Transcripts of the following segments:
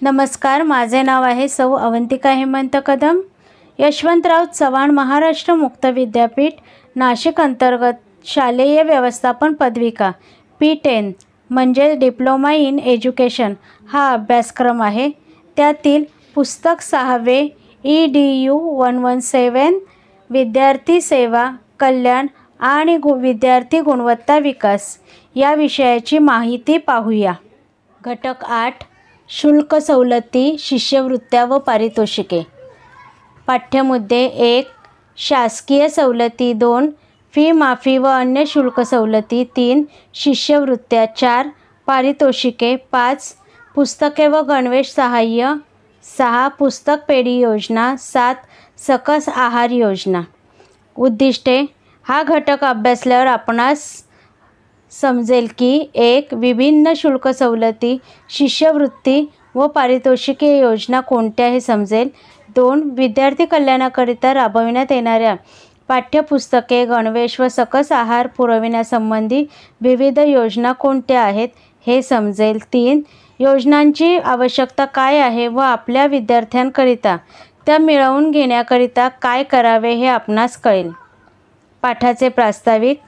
नमस्कार, माझे नाव आहे सौ अवंतिका हेमंत कदम. यशवंतराव चव्हाण महाराष्ट्र मुक्त विद्यापीठ नाशिक अंतर्गत शालेय व्यवस्थापन पदविका P10 म्हणजे डिप्लोमा इन एज्युकेशन हा अभ्यासक्रम आहे. त्यातील पुस्तक 6वे EDU 117 विद्यार्थी सेवा कल्याण आणि विद्यार्थी गुणवत्ता विकास या विषयाची माहिती पाहूया. घटक 8 शुल्क सवलती, शिष्यवृत्त्या व पारितोषिके. पाठ्यमुद्दे 1 शासकीय सवलती, 2 फी माफी व अन्य शुल्क सवलती, 3 शिष्यवृत्त्या, 4 पारितोषिके, 5 पुस्तके व गणवेश सहाय्य, 6 पुस्तक पेढी योजना, 7 सकस आहार योजना. उद्दिष्टे. हा घटक अभ्यासल्यावर आपणास समजेल की 1 विभिन्न शुल्क सवलती, शिष्यवृत्ती व पारितोषिके योजना कोणत्या हे समजेल. 2 विद्यार्थी कल्याणाकरिता राबविण्यात येणाऱ्या पाठ्यपुस्तके, गणवेश व सकस आहार पुरविण्यासंबंधी विविध योजना कोणत्या आहेत हे समजेल. 3 योजनांची आवश्यकता काय आहे व आपल्या विद्यार्थ्यांकरिता त्या मिळवून घेण्याकरिता काय करावे हे आपणास कळेल. पाठाचे प्रास्ताविक.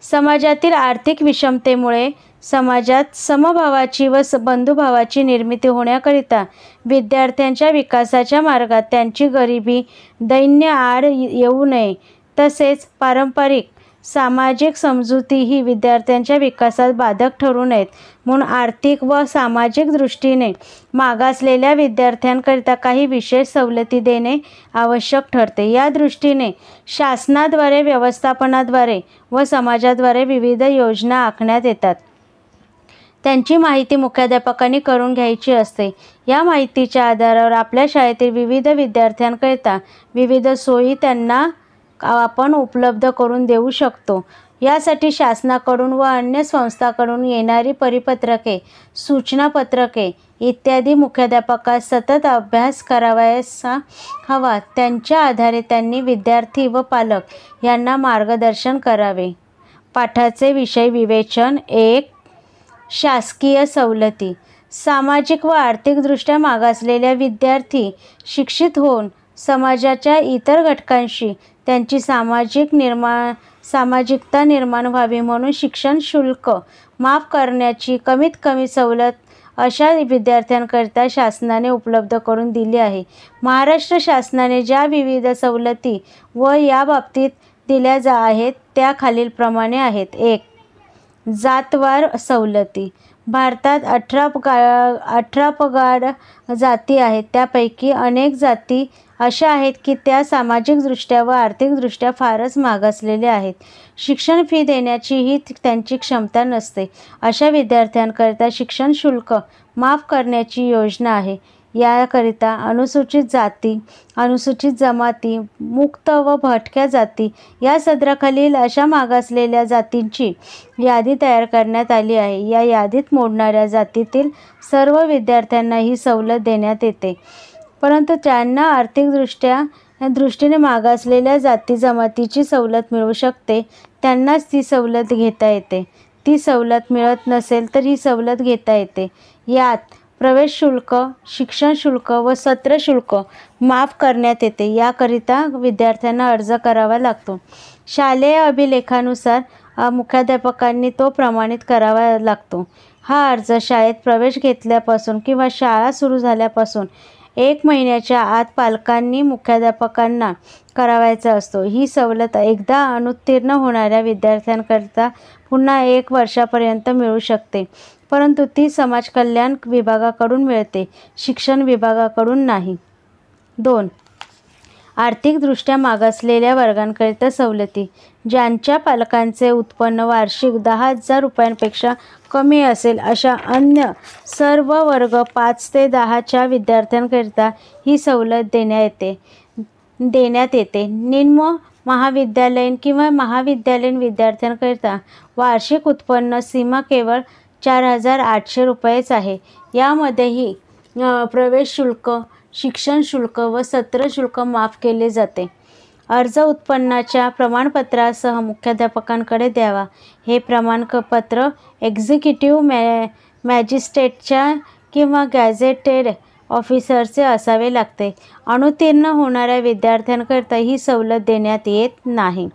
समाजातील आर्थिक विषमतेमुळे समाजात समभावाची व बंधुभावाची निर्मिती होण्याकरिता विद्यार्थ्यांच्या विकासाच्या मार्गात त्यांची गरिबी, दैन्य आड येऊ नये, तसेच पारंपरिक सामाजिक समजुतीही विद्यार्थ्यांच्या विकासास बाधक ठरू नयेत म्हणून आर्थिक व सामाजिक दृष्टीने मागासलेल्या विद्यार्थ्यांकरिता काही विशेष सवलती देणे आवश्यक ठरते. या दृष्टीने शासनाद्वारे, व्यवस्थापनाद्वारे व समाजाद्वारे विविध योजना आखण्यात येतात. त्यांची माहिती मुख्याध्यापकांनी करून घ्यायची असते. या माहितीच्या आधारावर आपल्या शाळेतील विविध विद्यार्थ्यांकरिता विविध सोयी त्यांना आपण उपलब्ध करून देऊ शकतो. यासाठी शासनाकडून व अन्य संस्थांकडून येणारी परिपत्रके, सूचनापत्रके इत्यादी मुख्याध्यापकास सतत अभ्यास करावयास हवा. त्यांच्या आधारे त्यांनी विद्यार्थी व पालक यांना मार्गदर्शन करावे. पाठाचे विषय विवेचन. 1 शासकीय सवलती. सामाजिक व आर्थिकदृष्ट्या मागासलेल्या विद्यार्थी शिक्षित होऊन समाजाच्या इतर घटकांशी त्यांची सामाजिकता निर्माण व्हावी म्हणून शिक्षण शुल्क माफ करण्याची कमीत कमी सवलत अशा विद्यार्थ्यांकरिता शासनाने उपलब्ध करून दिली आहे. महाराष्ट्र शासनाने ज्या विविध सवलती व याबाबतीत दिल्या आहेत त्या खालीलप्रमाणे आहेत. 1 जातवार सवलती. भारतात 18 पगड जाती आहेत. त्यापैकी अनेक जाती अशा आहेत की त्या सामाजिकदृष्ट्या व आर्थिकदृष्ट्या फारच मागासलेल्या आहेत. शिक्षण फी देण्याचीही त्यांची क्षमता नसते. अशा विद्यार्थ्यांकरिता शिक्षण शुल्क माफ करण्याची योजना आहे. याकरिता अनुसूचित जाती, अनुसूचित जमाती, मुक्त व भटक्या जाती या सदराखालील अशा मागासलेल्या जातींची यादी तयार करण्यात आली आहे. या यादीत मोडणाऱ्या जातीतील सर्व विद्यार्थ्यांना ही सवलत देण्यात येते. परंतु ज्यांना आर्थिकदृष्ट्या दृष्टीने मागासलेल्या जाती जमातीची सवलत मिळू शकते त्यांनाच ती सवलत घेता येते. ती सवलत मिळत नसेल तर ही सवलत घेता येते. यात प्रवेश शुल्क, शिक्षण शुल्क व सत्र शुल्क माफ करण्यात येते. याकरिता विद्यार्थ्यांना अर्ज करावा लागतो. शालेय अभिलेखानुसार मुख्याध्यापकांनी तो प्रमाणित करावा लागतो. हा अर्ज शाळेत प्रवेश घेतल्यापासून किंवा शाळा सुरू झाल्यापासून 1 महिन्याच्या आत पालकांनी मुख्याध्यापकांना करावयाचा असतो. ही सवलत एकदा अनुत्तीर्ण होणाऱ्या विद्यार्थ्यांकरिता पुन्हा 1 वर्षापर्यंत मिळू शकते, परंतु ती समाज कल्याण विभागाकडून मिळते, शिक्षण विभागाकडून नाही. 2 आर्थिकदृष्ट्या मागासलेल्या वर्गांकरिता सवलती. ज्यांच्या पालकांचे उत्पन्न वार्षिक 10,000 रुपयांपेक्षा कमी असेल अशा अन्य सर्व वर्ग 5 ते 10 च्या विद्यार्थ्यांकरिता ही सवलत देण्यात येते. निम्न महाविद्यालयीन किंवा महाविद्यालयीन विद्यार्थ्यांकरिता वार्षिक उत्पन्न सीमा केवळ 4,800 रुपयेच आहे. यामध्येही प्रवेश शुल्क, शिक्षण शुल्क व सत्र शुल्क माफ केले जाते. अर्ज उत्पन्नाच्या प्रमाणपत्रासह मुख्याध्यापकांकडे द्यावा. हे प्रमाणपत्र एक्झिक्युटिव्ह मॅजिस्ट्रेटच्या किंवा गॅझेटेड ऑफिसरचे असावे लागते. अनुत्तीर्ण होणाऱ्या विद्यार्थ्यांकरिता ही सवलत देण्यात येत नाही.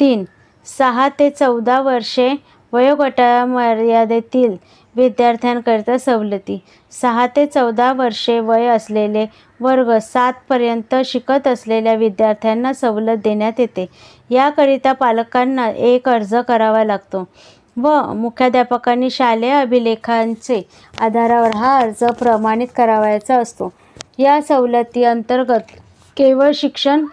3. 6 ते 14 वर्षे वयोगटमर्यादेतील विद्यार्थ्यांकरिता सवलती. 6 ते 14 वर्षे वय असलेले वर्ग 7 पर्यंत शिकत असलेल्या विद्यार्थ्यांना सवलत देण्यात येते. याकरिता पालकांना एक अर्ज करावा लागतो व मुख्याध्यापकांनी शालेय अभिलेखांचे आधारावर हा अर्ज प्रमाणित करावयाचा असतो. या सवलती अंतर्गत केवळ शिक्षण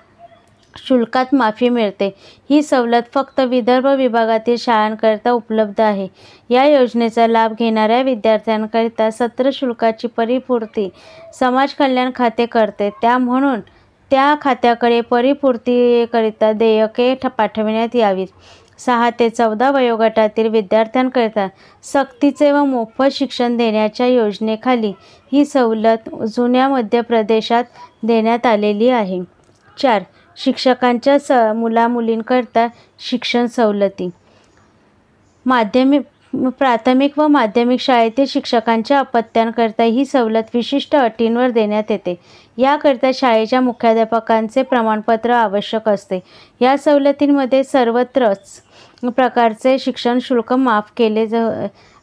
शुल्कात माफी मिळते. ही सवलत फक्त विदर्भ विभागातील शाळांकरिता उपलब्ध आहे. या योजनेचा लाभ घेणाऱ्या विद्यार्थ्यांकरिता सत्र शुल्काची परिपूर्ती समाज कल्याण खाते करते. म्हणून त्या खात्याकडे परिपूर्तीकरिता देयके पाठविण्यात यावीत. 6 ते 14 वयोगटातील विद्यार्थ्यांकरिता सक्तीचे व मोफत शिक्षण देण्याच्या योजनेखाली ही सवलत जुन्या मध्य प्रदेशात देण्यात आलेली आहे. 4. शिक्षकांच्या मुलामुलींकरिता शिक्षण सवलती. प्राथमिक व माध्यमिक शाळेतील शिक्षकांच्या अपत्यांकरिता ही सवलत विशिष्ट अटींवर देण्यात येते. याकरिता शाळेच्या मुख्याध्यापकांचे प्रमाणपत्र आवश्यक असते. या सवलतींमध्ये सर्वत्रच प्रकारचे शिक्षण शुल्क माफ केले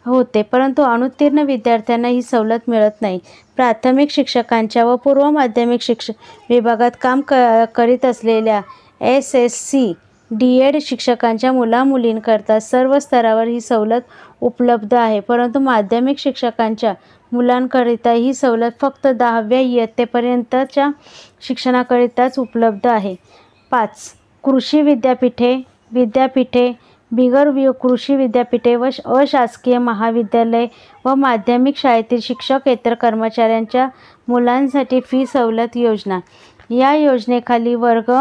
होते, परंतु अनुत्तीर्ण विद्यार्थ्यांना ही सवलत मिळत नाही. प्राथमिक शिक्षकांच्या व पूर्व माध्यमिक शिक्षण विभागात काम करीत असलेल्या SSC D.Ed शिक्षकांच्या मुलामुलींकरता सर्व स्तरावर ही सवलत उपलब्ध आहे, परंतु माध्यमिक शिक्षकांच्या मुलांकरिता ही सवलत फक्त 10व्या इयत्तेपर्यंतच्या शिक्षणाकरिताच उपलब्ध आहे. 5. कृषी विद्यापीठे, बिगर कृषी विद्यापीठे व अशासकीय महाविद्यालय व माध्यमिक शाळेतील शिक्षकेतर कर्मचाऱ्यांच्या मुलांसाठी फी सवलत योजना. या योजनेखाली वर्ग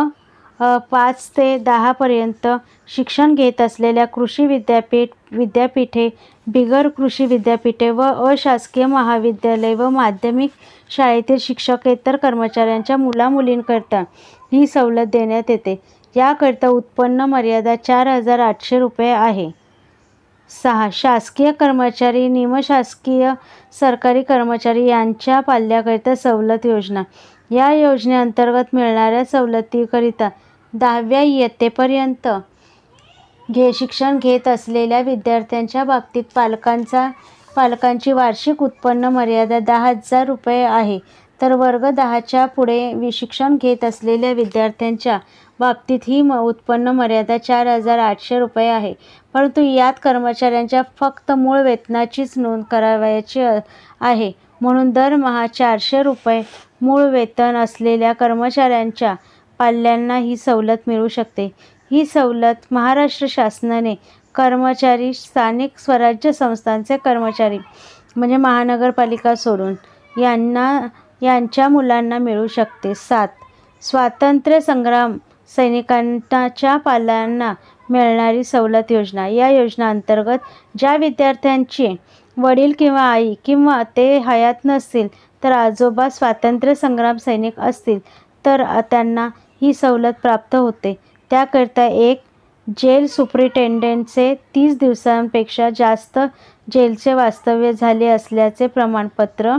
5 ते 10 पर्यंत शिक्षण घेत असलेल्या कृषी विद्यापीठे, बिगर कृषी विद्यापीठे व अशासकीय महाविद्यालय व माध्यमिक शाळेतील शिक्षकेतर कर्मचाऱ्यांच्या मुलामुलींकरिता ही सवलत देण्यात येते. याकरिता उत्पन्न मर्यादा 4,800 रुपये आहे. 6. शासकीय कर्मचारी, निमशासकीय सरकारी कर्मचारी यांच्या पाल्याकरिता सवलत योजना. या योजनेअंतर्गत मिळणाऱ्या सवलतीकरिता 10व्या इयत्तेपर्यंत शिक्षण घेत असलेल्या विद्यार्थ्यांच्या बाबतीत पालकांची वार्षिक उत्पन्न मर्यादा 10,000 रुपये आहे, तर वर्ग 10च्या पुढे शिक्षण घेत असलेल्या विद्यार्थ्यांच्या बाबतीत ही उत्पन्न मर्यादा 4,800 रुपये आहे, परंतु यात कर्मचाऱ्यांच्या फक्त मूळ वेतनाचीच नोंद करावयाची आहे. म्हणून दरमहा 400 रुपये मूळ वेतन असलेल्या कर्मचाऱ्यांच्या पाल्यांना ही सवलत मिळू शकते. ही सवलत महाराष्ट्र शासनाने कर्मचारी, स्थानिक स्वराज्य संस्थांचे कर्मचारी म्हणजे महानगरपालिका सोडून यांच्या मुलांना मिळू शकते. 7. स्वातंत्र्य संग्राम सैनिकांच्या पाल्यांना मिळणारी सवलत योजना. या योजनेअंतर्गत ज्या विद्यार्थ्यांचे वडील किंवा आई किंवा ते हयात नसतील तर आजोबा स्वातंत्र्य संग्राम सैनिक असतील तर त्यांना ही सवलत प्राप्त होते. त्याकरिता 1. जेल सुपरिटेंडेंटचे 30 दिवसांपेक्षा जास्त जेलचे वास्तव्य झाले असल्याचे प्रमाणपत्र.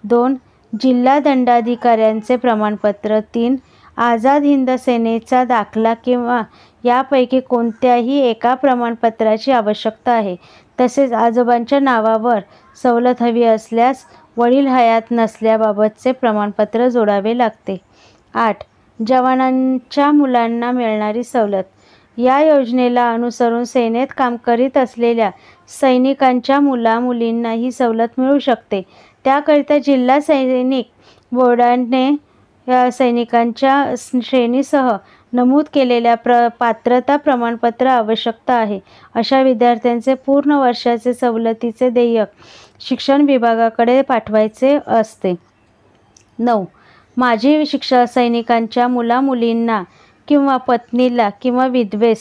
2. जिल्हा दंडाधिकाऱ्यांचे प्रमाणपत्र. 3. आझाद हिंद सेनेचा दाखला किंवा यापैकी कोणत्याही एका प्रमाणपत्राची आवश्यकता आहे. तसेच आजोबांच्या नावावर सवलत हवी असल्यास वडील हयात नसल्याबाबतचे प्रमाणपत्र जोडावे लागते. 8. जवानांच्या मुलांना मिळणारी सवलत. या योजनेला अनुसरून सेनेत काम करीत असलेल्या सैनिकांच्या मुलामुलींना ही सवलत मिळू शकते. त्याकरिता जिल्हा सैनिक बोर्डाने सैनिकांच्या श्रेणीसह नमूद केलेल्या पात्रता प्रमाणपत्र आवश्यकता आहे. अशा विद्यार्थ्यांचे पूर्ण वर्षाचे सवलतीचे देयक शिक्षण विभागाकडे पाठवायचे असते. 9. माजी सैनिकांच्या मुलामुलींना किंवा पत्नीला किंवा विधवेस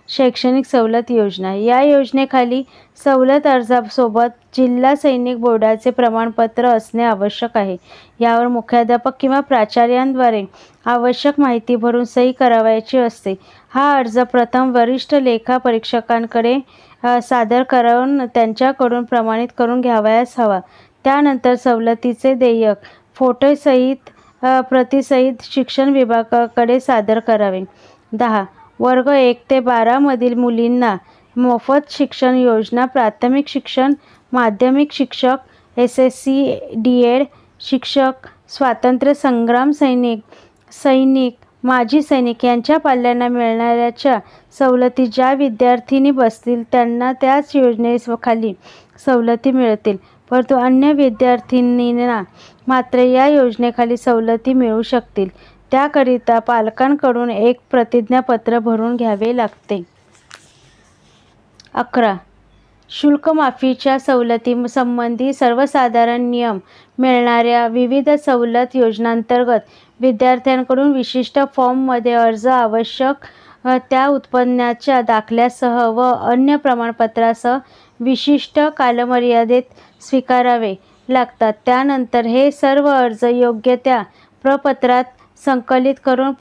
शैक्षणिक सवलत योजना. या योजनेखाली सवलत अर्जासोबत जिल्हा सैनिक बोर्डाचे प्रमाणपत्र असणे आवश्यक आहे. यावर मुख्याध्यापक किंवा प्राचार्यांद्वारे आवश्यक माहिती भरून सही करावयाची असते. हा अर्ज प्रथम वरिष्ठ लेखा परीक्षकांकडे सादर करून त्यांच्याकडून प्रमाणित करून घ्यावयास हवा. त्यानंतर सवलतीचे देयक फोटोसहित प्रतिसहित शिक्षण विभागाकडे सादर करावे. 10. वर्ग 1 ते 12 मधील मुलींना मोफत शिक्षण योजना. प्राथमिक शिक्षण, माध्यमिक शिक्षक, SSC, DED शिक्षक, स्वातंत्र्य संग्राम सैनिक, माजी सैनिक यांच्या पाल्यांना मिळणाऱ्या सवलती ज्या विद्यार्थिनी बसतील त्यांना त्याच योजनेखाली सवलती मिळतील, परंतु अन्य विद्यार्थिनींना मात्र या योजनेखाली सवलती मिळू शकतील. त्याकरिता पालकांकडून एक प्रतिज्ञापत्र भरून घ्यावे लागते. 11. शुल्क माफीच्या सवलतीसंबंधी सर्वसाधारण नियम. मिळणाऱ्या विविध सवलत योजनांतर्गत विद्यार्थ्यांकडून विशिष्ट फॉर्ममध्ये अर्ज आवश्यक त्या उत्पन्नाच्या दाखल्यासह व अन्य प्रमाणपत्रासह विशिष्ट कालमर्यादेत स्वीकारावे लागतात. त्यानंतर हे सर्व अर्ज योग्य त्या प्रपत्रात संकलित करून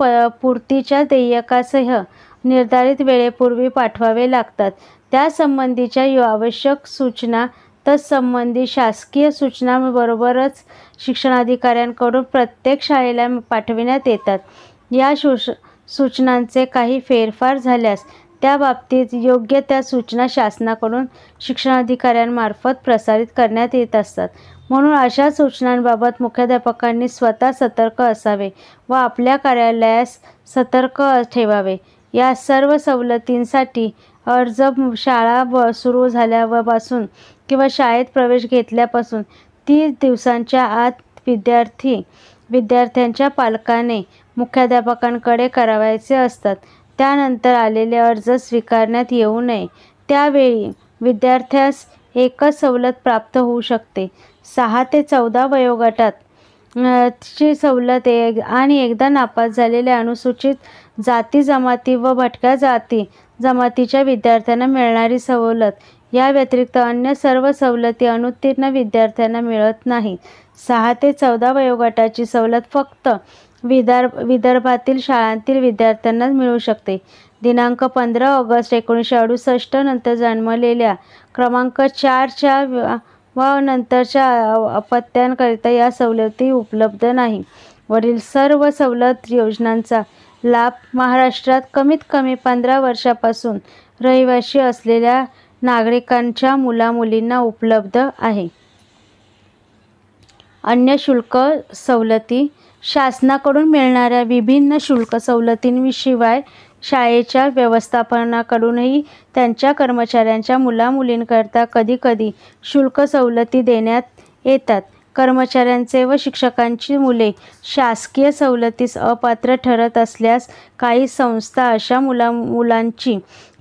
पूर्तीच्या देयकासह निर्धारित वेळेपूर्वी पाठवावे लागतात. त्यासंबंधीच्या आवश्यक सूचना तत्संबंधी शासकीय सूचनांबरोबरच शिक्षणाधिकाऱ्यांकडून प्रत्येक शाळेला पाठविण्यात येतात. या सूचनांचे काही फेरफार झाल्यास त्याबाबतीत योग्य त्या सूचना शासनाकडून शिक्षणाधिकाऱ्यांमार्फत प्रसारित करण्यात येत असतात. म्हणून अशा सूचनांबाबत मुख्याध्यापकांनी स्वतः सतर्क असावे व आपल्या कार्यालयास सतर्क ठेवावे. या सर्व सवलतींसाठी अर्ज शाळा सुरू झाल्यापासून किंवा शाळेत प्रवेश घेतल्यापासून 30 दिवसांच्या आत विद्यार्थ्यांच्या पालकाने मुख्याध्यापकांकडे करावयाचे असतात. त्यानंतर आलेले अर्ज स्वीकारण्यात येऊ नये. त्यावेळी विद्यार्थ्यास एकच सवलत प्राप्त होऊ शकते. 6 ते 14 वयोगटात ची सवलत आणि एकदा नापास झालेल्या अनुसूचित जाती जमाती व भटक्या जाती जमातीच्या विद्यार्थ्यांना मिळणारी सवलत. या व्यतिरिक्त अन्य सर्व सवलती अनुत्तीर्ण विद्यार्थ्यांना मिळत नाही. 6 ते 14 वयोगटाची सवलत फक्त विदर्भातील शाळांतील विद्यार्थ्यांनाच मिळू शकते. दिनांक 15 ऑगस्ट 1968 नंतर जन्मलेल्या क्रमांक 4च्या व नंतरच्या अपत्यांकरिता या सवलती उपलब्ध नाही. वरील सर्व सवलत योजनांचा लाभ महाराष्ट्रात कमीत कमी 15 वर्षांपासून रहिवासी असलेल्या नागरिकांच्या मुलामुलींना उपलब्ध आहे. अन्य शुल्क सवलती. शासनाकडून मिळणाऱ्या विभिन्न शुल्क सवलतींशिवाय शाळेच्या व्यवस्थापनाकडूनही त्यांच्या कर्मचाऱ्यांच्या मुलामुलींकरता कधीकधी शुल्क सवलती देण्यात येतात. कर्मचाऱ्यांचे व शिक्षकांची मुले शासकीय सवलतीस अपात्र ठरत असल्यास काही संस्था अशा मुलांची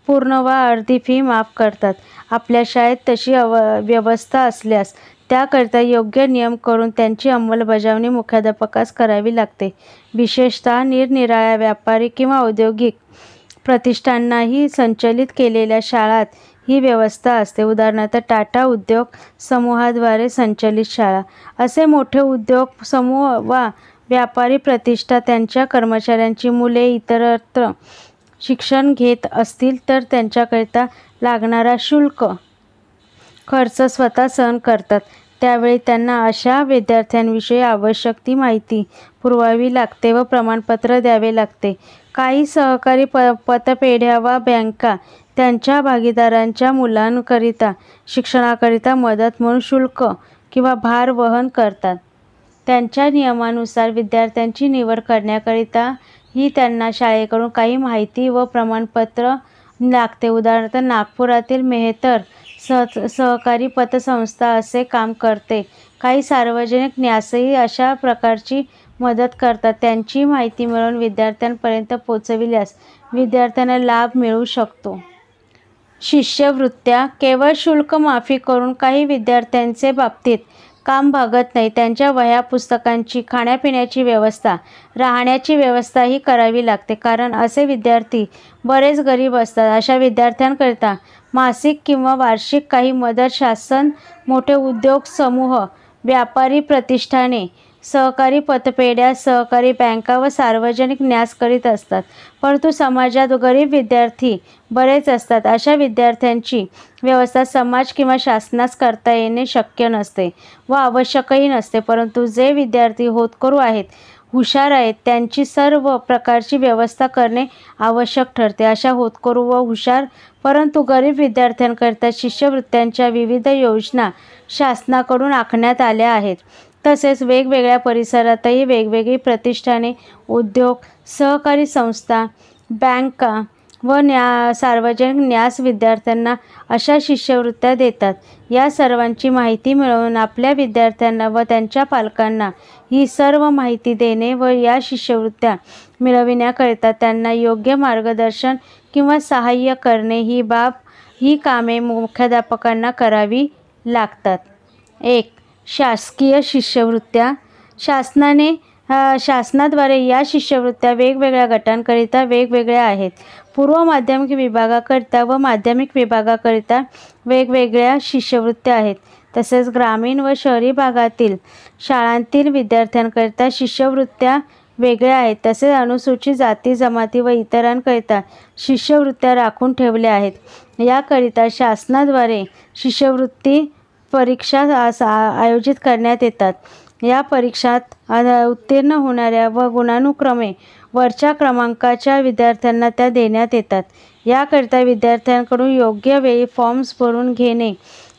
पूर्ण वा अर्धी फी माफ करतात. आपल्या शाळेत तशी व्यवस्था असल्यास त्याकरिता योग्य नियम करून त्यांची अंमलबजावणी मुख्याध्यापकास करावी लागते. विशेषतः निरनिराळ्या व्यापारी किंवा औद्योगिक प्रतिष्ठानांनी संचलित केलेल्या शाळांत ही व्यवस्था असते. उदाहरणार्थ टाटा उद्योग समूहाद्वारे संचलित शाळा. असे मोठे उद्योग समूह वा व्यापारी प्रतिष्ठा त्यांच्या कर्मचाऱ्यांची मुले इतरत्र शिक्षण घेत असतील तर त्यांच्याकरिता लागणारा शुल्क खर्च स्वतः सहन करतात. त्यावेळी त्यांना अशा विद्यार्थ्यांविषयी आवश्यक ती माहिती पुरवावी लागते व प्रमाणपत्र द्यावे लागते. काही सहकारी पतपेढ्या वा बँका त्यांच्या भागीदारांच्या मुलांकरिता शिक्षणाकरिता मदत म्हणून शुल्क किंवा भार वहन करतात. त्यांच्या नियमानुसार विद्यार्थ्यांची निवड करण्याकरिता ही त्यांना शाळेकडून काही माहिती व प्रमाणपत्र लागते. उदाहरणार्थ नागपुरातील मेहतर सहकारी पतसंस्था असे काम करते. काही सार्वजनिक न्यासही अशा प्रकारची मदत करतात. त्यांची माहिती मिळवून विद्यार्थ्यांपर्यंत पोचविल्यास विद्यार्थ्यांना लाभ मिळू शकतो. शिष्यवृत्त्या. केवळ शुल्क माफी करून काही विद्यार्थ्यांचे बाबतीत काम भागत नाही. त्यांच्या वह्या पुस्तकांची, खाण्यापिण्याची व्यवस्था, राहण्याची व्यवस्थाही करावी लागते. कारण असे विद्यार्थी बरेच गरीब असतात. अशा विद्यार्थ्यांकरिता मासिक किंवा वार्षिक काही मदत शासन, मोठे उद्योग समूह, व्यापारी प्रतिष्ठाने सहकारी पतपेढ्या, सहकारी बँका व सार्वजनिक न्यास करीत असतात. परंतु समाजात गरीब विद्यार्थी बरेच असतात. अशा विद्यार्थ्यांची व्यवस्था समाज किंवा शासनास करता येणे शक्य नसते व आवश्यकही नसते. परंतु जे विद्यार्थी होतकरू आहेत, हुशार आहेत, त्यांची सर्व प्रकारची व्यवस्था करणे आवश्यक ठरते. अशा होतकरू व हुशार परंतु गरीब विद्यार्थ्यांकरिता शिष्यवृत्त्यांच्या विविध योजना शासनाकडून आखण्यात आल्या आहेत. तसेच वेगवेगळ्या परिसरातही वेगवेगळी प्रतिष्ठाने, उद्योग, सहकारी संस्था, बँका व सार्वजनिक न्यास विद्यार्थ्यांना अशा शिष्यवृत्त्या देतात. या सर्वांची माहिती मिळवून आपल्या विद्यार्थ्यांना व त्यांच्या पालकांना ही सर्व माहिती देणे व या शिष्यवृत्त्या मिळविण्याकरिता त्यांना योग्य मार्गदर्शन किंवा सहाय्य करणे ही कामे मुख्याध्यापकांना करावी लागतात. 1. शासकीय शिष्यवृत्त्या. शासनाद्वारे या शिष्यवृत्त्या वेगवेगळ्या गटांकरिता वेगवेगळ्या आहेत. पूर्व माध्यमिक विभागाकरिता व माध्यमिक विभागाकरिता वेगवेगळ्या शिष्यवृत्त्या आहेत. तसेच ग्रामीण व शहरी भागातील शाळांतील विद्यार्थ्यांकरिता शिष्यवृत्त्या वेगळ्या आहेत. तसेच अनुसूचित जाती जमाती व इतरांकरिता शिष्यवृत्त्या राखून ठेवल्या आहेत. याकरिता शासनाद्वारे शिष्यवृत्ती परीक्षा आयोजित करण्यात येतात. या परीक्षात उत्तीर्ण होणाऱ्या व गुणानुक्रमे वरच्या क्रमांकाच्या विद्यार्थ्यांना त्या देण्यात येतात. याकरिता विद्यार्थ्यांकडून योग्य वेळी फॉर्म्स भरून घेणे,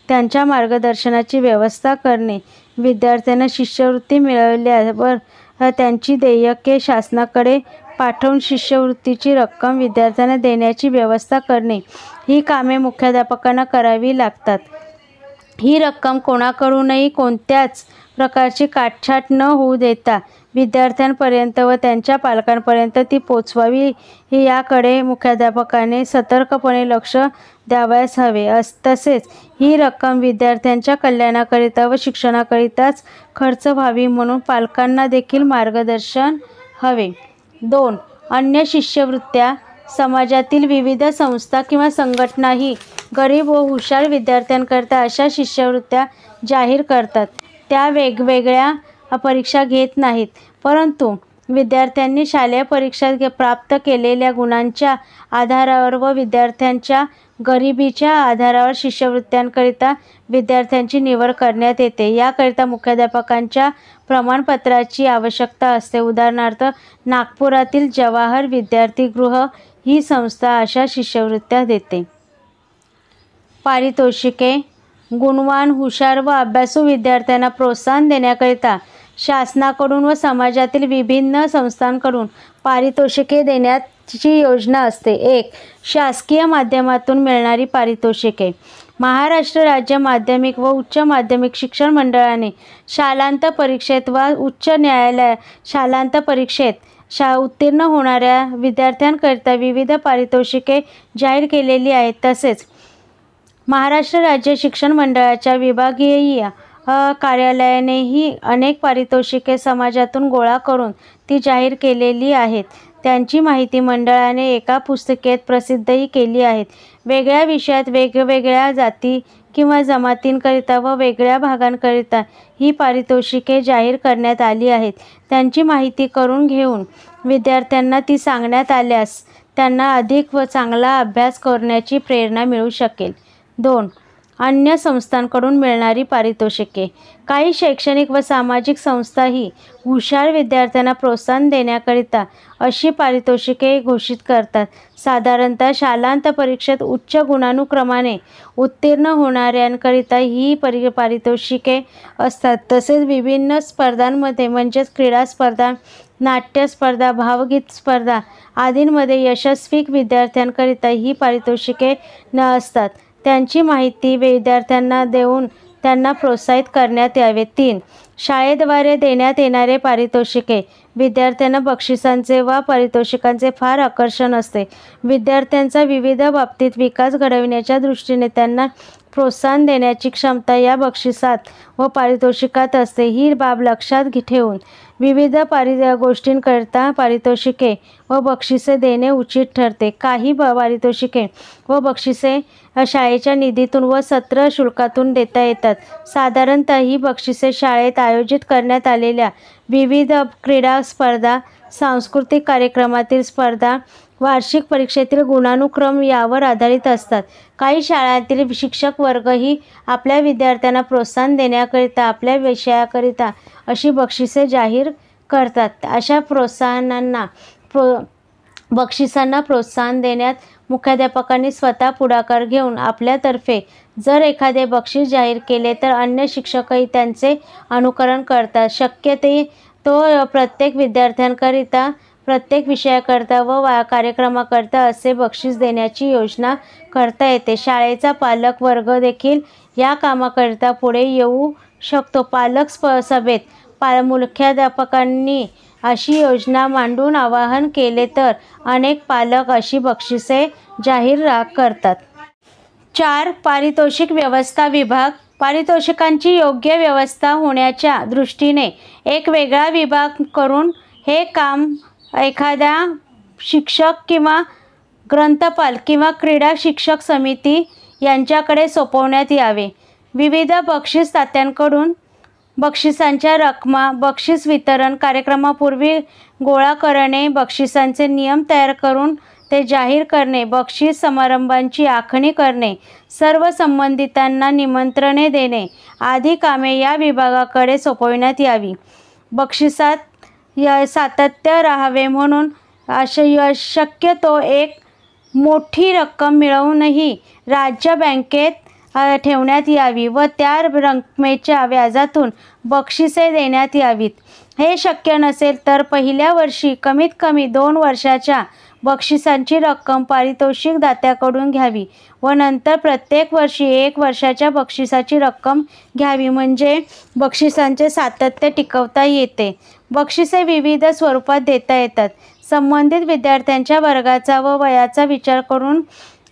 त्यांच्या मार्गदर्शनाची व्यवस्था करणे, विद्यार्थ्यांना शिष्यवृत्ती मिळाल्यावर त्यांची देयके शासनाकडे पाठवून शिष्यवृत्तीची रक्कम विद्यार्थ्यांना देण्याची व्यवस्था करणे ही कामे मुख्याध्यापकांना करावी लागतात. ही रक्कम कोणाकडूनही कोणत्याच प्रकारची काटछाट न होऊ देता विद्यार्थ्यांपर्यंत व त्यांच्या पालकांपर्यंत ती पोचवावी याकडे मुख्याध्यापकाने सतर्कपणे लक्ष द्यावयास हवे. तसेच ही रक्कम विद्यार्थ्यांच्या कल्याणाकरिता व शिक्षणाकरिताच खर्च व्हावी म्हणून पालकांना देखील मार्गदर्शन हवे. 2. अन्य शिष्यवृत्त्या. समाजातील विविध संस्था किंवा संघटनाही गरीब व हुशार विद्यार्थ्यांकरिता अशा शिष्यवृत्त्या जाहीर करतात. त्या वेगवेगळ्या परीक्षा घेत नाहीत, परंतु विद्यार्थ्यांनी शालेय परीक्षेत प्राप्त केलेल्या गुणांच्या आधारावर व विद्यार्थ्यांच्या गरिबीच्या आधारावर शिष्यवृत्त्यांकरिता विद्यार्थ्यांची निवड करण्यात येते. याकरिता मुख्याध्यापकांच्या प्रमाणपत्राची आवश्यकता असते. उदाहरणार्थ, नागपुरातील जवाहर विद्यार्थीगृह ही संस्था अशा शिष्यवृत्त्या देते. पारितोषिके. गुणवान, हुशार व अभ्यासू विद्यार्थ्यांना प्रोत्साहन देण्याकरिता शासनाकडून व समाजातील विभिन्न संस्थांकडून पारितोषिके देण्याची योजना असते. 1. शासकीय माध्यमातून मिळणारी पारितोषिके. महाराष्ट्र राज्य माध्यमिक व उच्च माध्यमिक शिक्षण मंडळाने शालांत परीक्षेत व उच्च न्यायालय शालांत परीक्षेत उत्तीर्ण होणाऱ्या विद्यार्थ्यांकरिता विविध पारितोषिके जाहीर केलेली आहेत. तसेच महाराष्ट्र राज्य शिक्षण मंडळाच्या विभागीय कार्यालयानेही अनेक पारितोषिके समाजातून गोळा करून ती जाहीर केलेली आहेत. त्यांची माहिती मंडळाने एका पुस्तिकेत प्रसिद्धही केली आहे. वेगळ्या विषयात वेगवेगळ्या जाती किंवा जमातींकरिता व वेगळ्या भागांकरिता ही पारितोषिके जाहीर करण्यात आली आहेत. त्यांची माहिती करून घेऊन विद्यार्थ्यांना ती सांगण्यात आल्यास त्यांना अधिक व चांगला अभ्यास करण्याची प्रेरणा मिळू शकेल. 2. अन्य संस्थांकडून मिळणारी पारितोषिके. काही शैक्षणिक व सामाजिक संस्थाही हुशार विद्यार्थ्यांना प्रोत्साहन देण्याकरिता अशी पारितोषिके घोषित करतात. साधारणतः शालांत परीक्षेत उच्च गुणानुक्रमाने उत्तीर्ण होणाऱ्यांकरिता ही पारितोषिके असतात. तसेच विभिन्न स्पर्धांमध्ये म्हणजेच क्रीडा स्पर्धा, नाट्य स्पर्धा, भावगीत स्पर्धा आदींमध्ये यशस्वी विद्यार्थ्यांकरिता ही पारितोषिके असतात. त्यांची माहिती विद्यार्थ्यांना देऊन त्यांना प्रोत्साहित करण्यात यावे. 3. शाळेद्वारे देण्यात येणारे पारितोषिके. विद्यार्थ्यांना बक्षिसांचे व पारितोषिकांचे फार आकर्षण असते. विद्यार्थ्यांचा विविध बाबतीत विकास घडविण्याच्या दृष्टीने त्यांना प्रोत्साहन देण्याची क्षमता या बक्षिसात व पारितोषिकात असते. ही बाब लक्षात ठेवून विविध गोष्टींकरिता पारितोषिके व बक्षिसे देणे उचित ठरते. काही पारितोषिके व बक्षिसे शाळेच्या निधीतून व सत्र शुल्कातून देता येतात. साधारणतः ही बक्षिसे शाळेत आयोजित करण्यात आलेल्या विविध क्रीडा स्पर्धा, सांस्कृतिक कार्यक्रमातील स्पर्धा, वार्षिक परीक्षेतील गुणानुक्रम यावर आधारित असतात. काही शाळांतील शिक्षक वर्गही आपल्या विद्यार्थ्यांना प्रोत्साहन देण्याकरिता आपल्या विषयाकरिता अशी बक्षिसे जाहीर करतात. अशा बक्षिसांना प्रोत्साहन देण्यात मुख्याध्यापकांनी स्वतः पुढाकार घेऊन आपल्यातर्फे जर एखादे बक्षीस जाहीर केले तर अन्य शिक्षकही त्यांचे अनुकरण करतात. शक्यतो प्रत्येक विद्यार्थ्यांकरिता, प्रत्येक विषयाकरता व कार्यक्रमाकरता असे बक्षीस देण्याची योजना करता येते. शाळेचा पालक वर्ग देखील या कामाकरिता पुढे येऊ शकतो. पालक सभेत मुख्याध्यापकांनी अशी योजना मांडून आवाहन केले तर अनेक पालक अशी बक्षिसे जाहीर करतात. 4. पारितोषिक व्यवस्था विभाग. पारितोषिकांची योग्य व्यवस्था होण्याच्या दृष्टीने एक वेगळा विभाग करून हे काम एखाद्या शिक्षक किंवा ग्रंथपाल किंवा क्रीडा शिक्षक समिती यांच्याकडे सोपवण्यात यावे. विविध बक्षीसदात्यांकडून बक्षिसांच्या रकमा बक्षीस वितरण कार्यक्रमापूर्वी गोळा करणे, बक्षिसांचे नियम तयार करून ते जाहीर करणे, बक्षीस समारंभांची आखणी करणे, सर्व संबंधितांना निमंत्रणे देणे आदी कामे या विभागाकडे सोपविण्यात यावी. बक्षिसात सातत्य राहावे म्हणून शक्यतो एक मोठी रक्कम मिळवूनही राज्य बँकेत ठेवण्यात यावी व त्या रकमेच्या व्याजातून बक्षिसे देण्यात यावीत. हे शक्य नसेल तर पहिल्या वर्षी कमीत कमी 2 वर्षाच्या बक्षिसांची रक्कम पारितोषिक दात्याकडून घ्यावी व नंतर प्रत्येक वर्षी 1 वर्षाच्या बक्षिसाची रक्कम घ्यावी, म्हणजे बक्षिसांचे सातत्य टिकवता येते. बक्षिसे विविध स्वरूपात देता येतात. संबंधित विद्यार्थ्यांच्या वर्गाचा व वयाचा विचार करून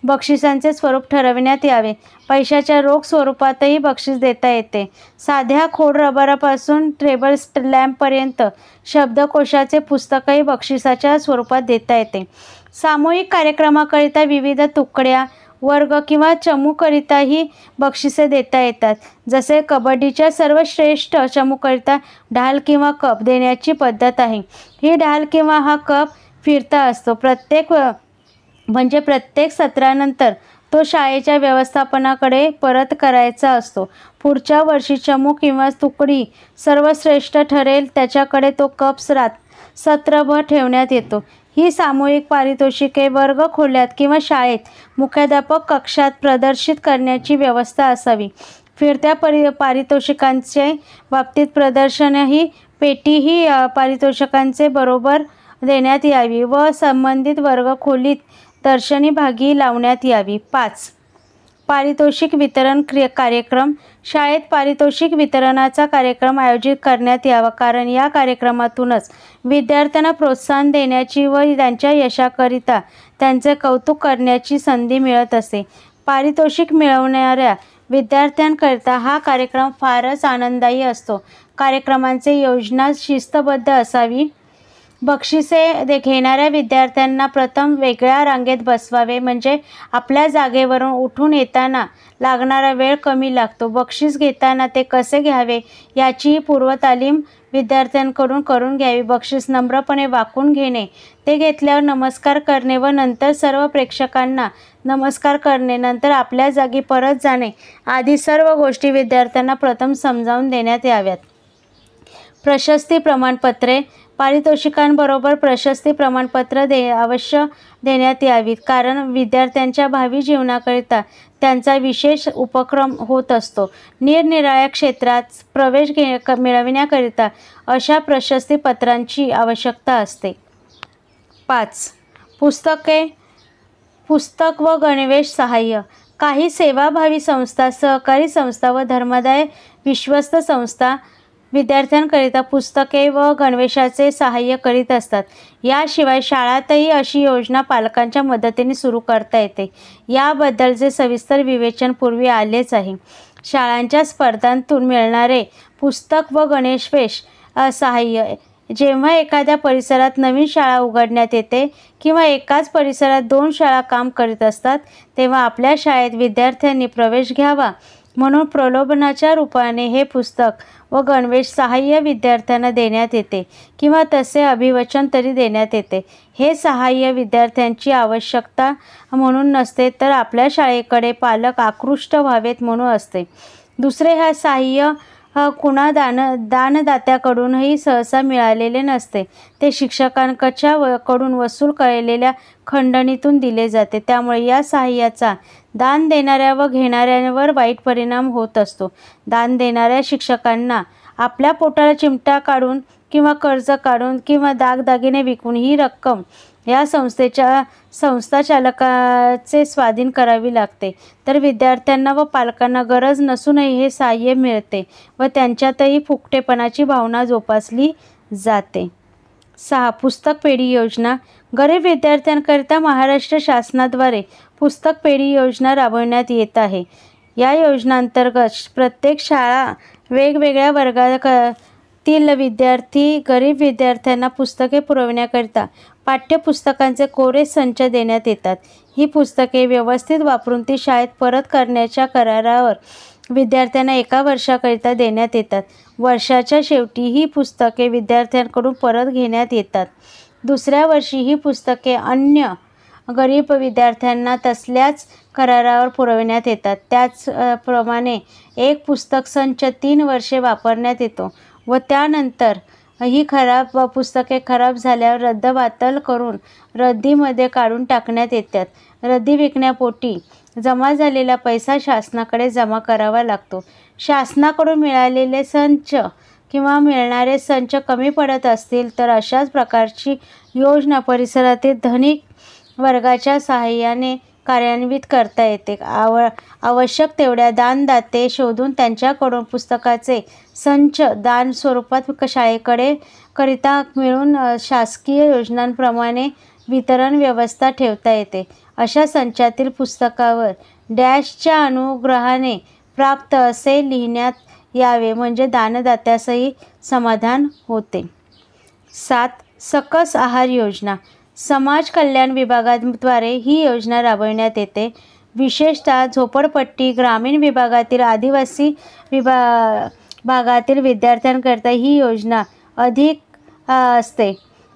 बक्षिसांचे स्वरूप ठरविण्यात यावे. पैशाच्या रोख स्वरूपातही बक्षीस देता येते. साध्या खोड रबरापासून टेबल लॅम्पपर्यंत शब्दकोशाचे पुस्तकही बक्षिसाच्या स्वरूपात देता येते. सामूहिक कार्यक्रमाकरिता विविध तुकड्या, वर्ग किंवा चमूकरिताही बक्षिसे देता येतात. जसे कबड्डीच्या सर्वश्रेष्ठ चमूकरिता ढाल किंवा कप देण्याची पद्धत आहे. ही ढाल किंवा हा कप फिरता असतो. प्रत्येक सत्रानंतर तो शाळेच्या व्यवस्थापनाकडे परत करायचा असतो. पुढच्या वर्षी चमू किंवा तुकडी सर्वश्रेष्ठ ठरेल त्याच्याकडे तो कप सत्रभर ठेवण्यात येतो. ही सामूहिक पारितोषिके वर्गखोल्यात किंवा शाळेत मुख्याध्यापक कक्षात प्रदर्शित करण्याची व्यवस्था असावी. फिरत्या पारितोषिकांचे बाबतीत प्रदर्शनही पेटीही पारितोषिकांचे बरोबर देण्यात यावी व संबंधित वर्गखोलीत दर्शनी भागी लावण्यात यावी. 5. पारितोषिक वितरण कार्यक्रम. शाळेत पारितोषिक वितरणाचा कार्यक्रम आयोजित करण्यात यावा, कारण या कार्यक्रमातूनच विद्यार्थ्यांना प्रोत्साहन देण्याची व त्यांच्या यशाकरिता त्यांचे कौतुक करण्याची संधी मिळत असते. पारितोषिक मिळवणाऱ्या विद्यार्थ्यांकरिता हा कार्यक्रम फारच आनंददायी असतो. कार्यक्रमांची योजना शिस्तबद्ध असावी. बक्षिसे घेणाऱ्या विद्यार्थ्यांना प्रथम वेगळ्या रांगेत बसवावे, म्हणजे आपल्या जागेवरून उठून येताना लागणारा वेळ कमी लागतो. बक्षीस घेताना ते कसे घ्यावे याचीही पूर्वतालीम विद्यार्थ्यांकडून करून घ्यावी. बक्षीस नम्रपणे वाकून घेणे, ते घेतल्यावर नमस्कार करणे व नंतर सर्व प्रेक्षकांना नमस्कार करणे, नंतर आपल्या जागी परत जाणे आदी सर्व गोष्टी विद्यार्थ्यांना प्रथम समजावून देण्यात याव्यात. प्रशस्ती प्रमाणपत्रे. पारितोषिकांबरोबर प्रशस्ती प्रमाणपत्र अवश्य देण्यात यावीत, कारण विद्यार्थ्यांच्या भावी जीवनाकरिता त्यांचा विशेष उपक्रम होत असतो. निरनिराळ्या क्षेत्रात प्रवेश मिळविण्याकरिता अशा प्रशस्तीपत्रांची आवश्यकता असते. 5. पुस्तक व गणवेश सहाय्य. काही सेवाभावी संस्था, सहकारी संस्था व धर्मादाय विश्वस्त संस्था विद्यार्थ्यांकरिता पुस्तके व गणवेशाचे सहाय्य करीत असतात. याशिवाय शाळांतही अशी योजना पालकांच्या मदतीने सुरू करता येते. याबद्दलचे सविस्तर विवेचन पूर्वी आलेच आहे. शाळांच्या स्पर्धांतून मिळणारे पुस्तक व गणवेश सहाय्य. जेव्हा एखाद्या परिसरात नवीन शाळा उघडण्यात येते किंवा एकाच परिसरात 2 शाळा काम करीत असतात, तेव्हा आपल्या शाळेत विद्यार्थ्यांनी प्रवेश घ्यावा म्हणून प्रलोभनाच्या रूपाने हे पुस्तक व गणवेश सहाय्य विद्यार्थ्यांना देण्यात येते किंवा तसे अभिवचन तरी देण्यात येते. हे सहाय्य विद्यार्थ्यांची आवश्यकता म्हणून नसते, तर आपल्या शाळेकडे पालक आकृष्ट व्हावेत म्हणून असते. दुसरे हे सहाय्य कुणा दानदात्याकडूनही सहसा मिळालेले नसते. ते शिक्षकांच्या कडून वसूल केलेल्या खंडणीतून दिले जाते. त्यामुळे या सहाय्याचा दान देणाऱ्या व घेणाऱ्यांवर वाईट परिणाम होत असतो. दान देणाऱ्या शिक्षकांना आपल्या पोटाला चिमटा काढून किंवा कर्ज काढून किंवा दागदागिने विकून ही रक्कम या संस्थाचालकाचे स्वाधीन करावी लागते, तर विद्यार्थ्यांना व पालकांना गरज नसूनही हे सहाय्य मिळते व त्यांच्यातही फुकटेपणाची भावना जोपासली जाते. 6. पुस्तक पेढी योजना. गरीब विद्यार्थ्यांकरिता महाराष्ट्र शासनाद्वारे पुस्तक पेढी योजना राबविण्यात येत आहे. या योजनांतर्गत प्रत्येक शाळा वेगवेगळ्या वर्गातील गरीब विद्यार्थ्यांना पुस्तके पुरवण्याकरिता पाठ्यपुस्तकांचे कोरे संच देण्यात येतात. ही पुस्तके व्यवस्थित वापरून ती शाळेत परत करण्याच्या करारावर विद्यार्थ्यांना 1 वर्षाकरिता देण्यात येतात. वर्षाच्या शेवटी ही पुस्तके विद्यार्थ्यांकडून परत घेण्यात येतात. दुसऱ्या वर्षी ही पुस्तके अन्य गरीब विद्यार्थ्यांना तसल्याच करारावर पुरविण्यात येतात. त्याचप्रमाणे एक पुस्तक संच 3 वर्षे वापरण्यात येतो व त्यानंतर ही पुस्तके खराब झाल्यावर रद्दबातल करून रद्दीमध्ये काढून टाकण्यात येतात. रद्दी विकण्यापोटी जमा झालेला पैसा शासनाकडे जमा करावा लागतो. शासनाकडून मिळालेले संच किंवा मिळणारे संच कमी पडत असतील तर अशाच प्रकारची योजना परिसरातील धनिक वर्गाच्या सहाय्याने कार्यान्वित करता येते. आवश्यक तेवढ्या दानदाते शोधून त्यांच्याकडून पुस्तकाचे संच दान स्वरूपात शाळेकडे करिता मिळून शासकीय योजनांप्रमाणे वितरण व्यवस्था ठेवता येते. अशा संचातील पुस्तकावर डॅशच्या अनुग्रहाने प्राप्त असे लिहिण्यात यावे म्हणजे दानदात्यासही समाधान होते. 7. सकस आहार योजना. समाज कल्याण विभागाद्वारे ही योजना राबविण्यात येते. विशेषतः झोपडपट्टी, ग्रामीण विभागातील, आदिवासी भागातील विद्यार्थ्यांकरिता ही योजना अधिक असते.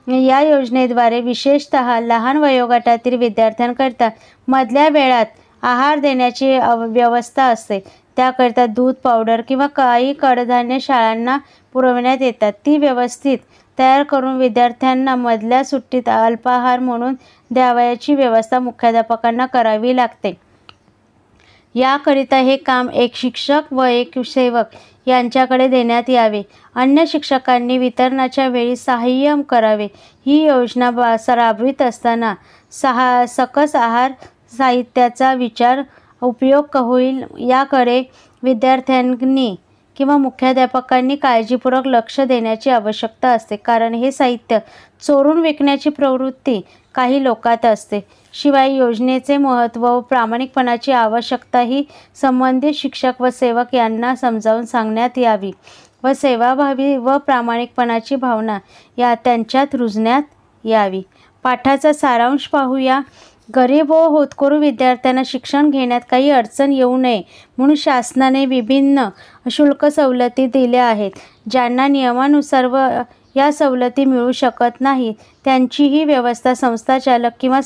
या योजनेद्वारे विशेषतः लहान वयोगटातील विद्यार्थ्यांकरिता मधल्या वेळात आहार देण्याची व्यवस्था असते. त्याकरिता दूध पावडर किंवा काही कडधान्य शाळांना पुरविण्यात येतात. ती व्यवस्थित तयार करून विद्यार्थ्यांना मधल्या सुट्टीत अल्पाहार म्हणून द्यावयाची व्यवस्था मुख्याध्यापकांना करावी लागते. याकरिता हे काम एक शिक्षक व एक सेवक यांच्याकडे देण्यात यावे. अन्य शिक्षकांनी वितरणाच्या वेळी सहाय्य करावे. ही योजना राबवित असताना सकस आहार साहित्याचा उपयोग होईल याकडे विद्यार्थ्यांनी किंवा मुख्याध्यापकांनी काळजीपूर्वक लक्ष देण्याची आवश्यकता असते, कारण हे साहित्य चोरून विकण्याची प्रवृत्ती काही लोकात असते. शिवाय योजनेचे महत्त्व व प्रामाणिकपणाची आवश्यकताही संबंधित शिक्षक व सेवक यांना समजावून सांगण्यात यावी व सेवाभावी व प्रामाणिकपणाची भावना त्यांच्यात रुजण्यात यावी. पाठाचा सारांश पाहूया. गरीब व होतकरू विद्यार्थ्यांना शिक्षण घेण्यात काही अडचण येऊ नये म्हणून शासनाने विभिन्न शुल्क सवलती दिल्या आहेत. ज्यांना नियमानुसार या सवलती मिळू शकत नाही त्यांची ही व्यवस्था संस्थाचालक किंवा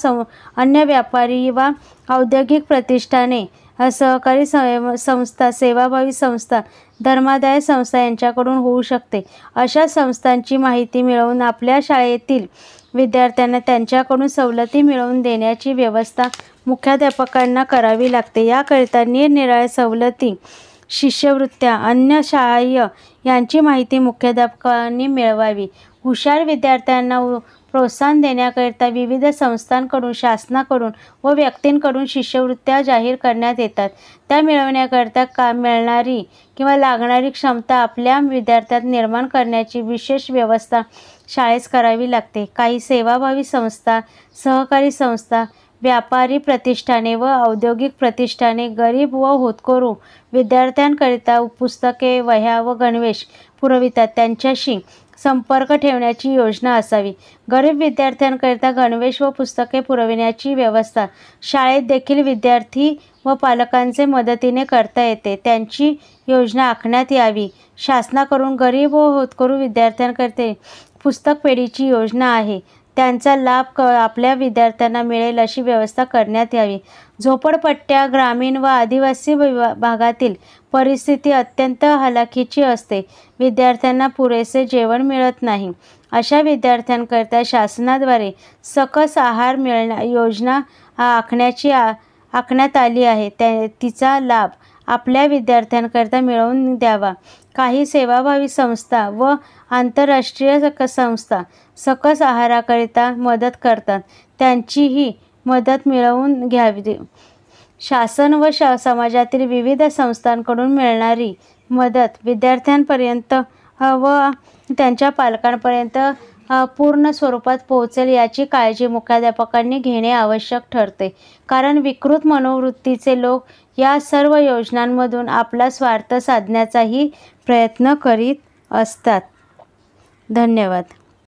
अन्य व्यापारी वा औद्योगिक प्रतिष्ठाने, सहकारी संस्था, सेवाभावी संस्था, धर्मादाय संस्था यांच्याकडून होऊ शकते. अशा संस्थांची माहिती मिळवून आपल्या शाळेतील विद्यार्थ्यांना त्यांच्याकडून सवलती मिळवून देण्याची व्यवस्था मुख्याध्यापकांना करावी लागते. याकरिता निरनिराळ्या सवलती, शिष्यवृत्त्या, अन्य सहाय्य यांची माहिती मुख्याध्यापकांनी मिळवावी. हुशार विद्यार्थ्यांना प्रोत्साहन देण्याकरिता विविध संस्थांकडून, शासनाकडून व व्यक्तींकडून शिष्यवृत्त्या जाहीर करण्यात येतात. त्या मिळवण्याकरिता मिळणारी किंवा लागणारी क्षमता आपल्या विद्यार्थ्यात निर्माण करण्याची विशेष व्यवस्था शाळेस करावी लागते. काही सेवाभावी संस्था, सहकारी संस्था, व्यापारी प्रतिष्ठाने व औद्योगिक प्रतिष्ठाने गरीब व होतकरू विद्यार्थ्यांकरिता पुस्तके, वह्या व गणवेश पुरवितात. त्यांच्याशी संपर्क ठेवण्याची योजना असावी. गरीब विद्यार्थ्यांकरिता गणवेश व पुस्तके पुरविण्याची व्यवस्था शाळेत देखील विद्यार्थी व पालकांचे मदतीने करता येते. त्यांची योजना आखण्यात यावी. शासनाकडून गरीब व होतकरू विद्यार्थ्यांकरिता पुस्तक पेढीची योजना आहे. त्यांचा लाभ आपल्या विद्यार्थ्यांना मिळेल अशी व्यवस्था करण्यात यावी. झोपडपट्ट्या, ग्रामीण व आदिवासी भागातील परिस्थिती अत्यंत हलाखीची असते. विद्यार्थ्यांना पुरेसे जेवण मिळत नाही. अशा विद्यार्थ्यांकरिता शासनाद्वारे सकस आहार योजना आखण्यात आली आहे. तिचा लाभ आपल्या विद्यार्थ्यांकरिता मिळवून द्यावा. काही सेवाभावी संस्था व आंतरराष्ट्रीय संस्था सकस आहाराकरिता मदत करतात. त्यांचीही मदत मिळवून घ्यावी. शासन व समाजातील विविध संस्थांकडून मिळणारी मदत विद्यार्थ्यांपर्यंत व त्यांच्या पालकांपर्यंत पूर्ण स्वरूपात पोहोचेल याची काळजी मुख्याध्यापकांनी घेणे आवश्यक ठरते. कारण विकृत मनोवृत्तीचे लोक या सर्व योजनांमधून आपला स्वार्थ साधण्याचाही प्रयत्न करीत असतात. धन्यवाद.